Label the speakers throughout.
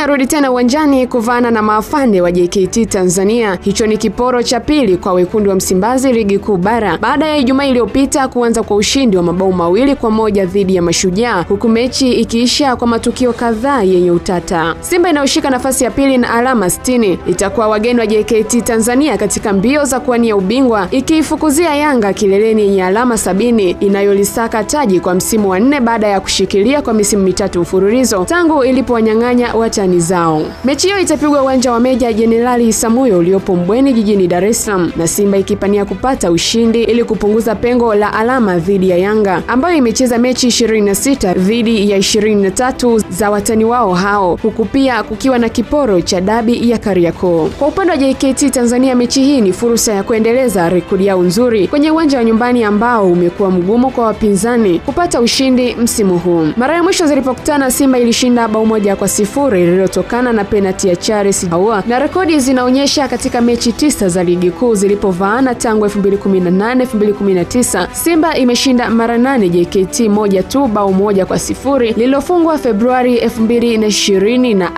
Speaker 1: inarudi tena uwanjani kuvana na maafande wa JKT Tanzania. Hicho ni kiporo cha pili kwa wekundu wa Msimbazi ligi kuu bara baada ya Ijumaa iliyopita kuanza kwa ushindi wa mabao 2-1 dhidi ya Mashujaa, huku mechi ikiisha kwa matukio kadhaa yenye utata. Simba inayoshika nafasi ya pili na alama 60 itakuwa wageni wa JKT Tanzania katika mbio za kuwania ubingwa, ikiifukuzia Yanga kileleni yenye alama 70 inayolisaka taji kwa msimu wa 4 baada ya kushikilia kwa misimu 3 mfululizo tangu ilipowanyang'anya watani zao. Mechi hiyo itapigwa uwanja wa Meja Jenerali Isamuhyo uliopo Mbweni jijini Dar es Salaam, na Simba ikipania kupata ushindi ili kupunguza pengo la alama dhidi ya Yanga ambayo imecheza mechi 26 dhidi ya 23 za watani wao hao, huku pia kukiwa na kiporo cha dabi ya Kariakoo. Kwa upande wa JKT Tanzania, mechi hii ni fursa ya kuendeleza rekodi yao nzuri kwenye uwanja wa nyumbani ambao umekuwa mgumu kwa wapinzani kupata ushindi msimu huu. Mara ya mwisho zilipokutana, Simba ilishinda bao 1-0 lililotokana na penalti ya Charles Ahoua, na rekodi zinaonyesha katika mechi 9 za ligi kuu zilipovaana tangu 2018-2019 Simba imeshinda mara 8, JKT moja tu, bao 1-0 lililofungwa Februari 2020 na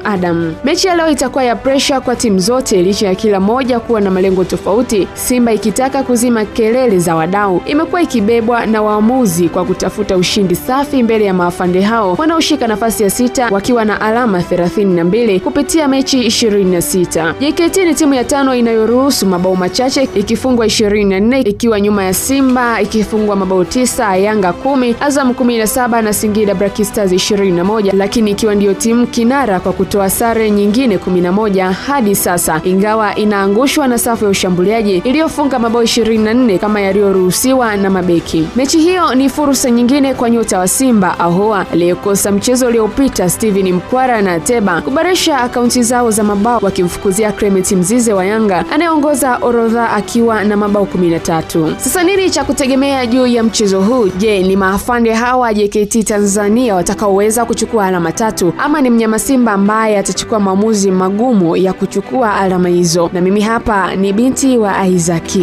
Speaker 1: Adam. Mechi ya leo itakuwa ya pressure kwa timu zote licha ya kila moja kuwa na malengo tofauti. Simba ikitaka kuzima kelele za wadau, imekuwa ikibebwa na waamuzi kwa kutafuta ushindi safi mbele ya maafande hao wanaoshika nafasi ya 6 wakiwa na alama 32 kupitia mechi 26. JKT ni timu ya 5 inayoruhusu mabao machache ikifungwa 24, ikiwa nyuma ya Simba ikifungwa mabao 9, Yanga 10, Azam 17 na Singida Black Stars 21, lakini ikiwa ndio timu kinara kwa kutoa sare nyingine 11 hadi sasa, ingawa inaangushwa na safu ya ushambuliaji iliyofunga mabao 24 kama yaliyoruhusiwa na mabeki. Mechi hiyo ni fursa nyingine kwa nyota wa Simba Ahoua aliyekosa mchezo uliopita Steven Mkwara na Teba kuboresha akaunti zao za mabao, wakimfukuzia Clement Mzize wa Yanga anayeongoza orodha akiwa na mabao 13. Sasa nini cha kutegemea juu ya mchezo huu? Je, ni maafande hawa JKT Tanzania watakaoweza kuchukua alama 3 ama ni mnyama Simba ambaye atachukua maamuzi magumu ya kuchukua alama hizo? Na mimi hapa ni binti wa Isaac.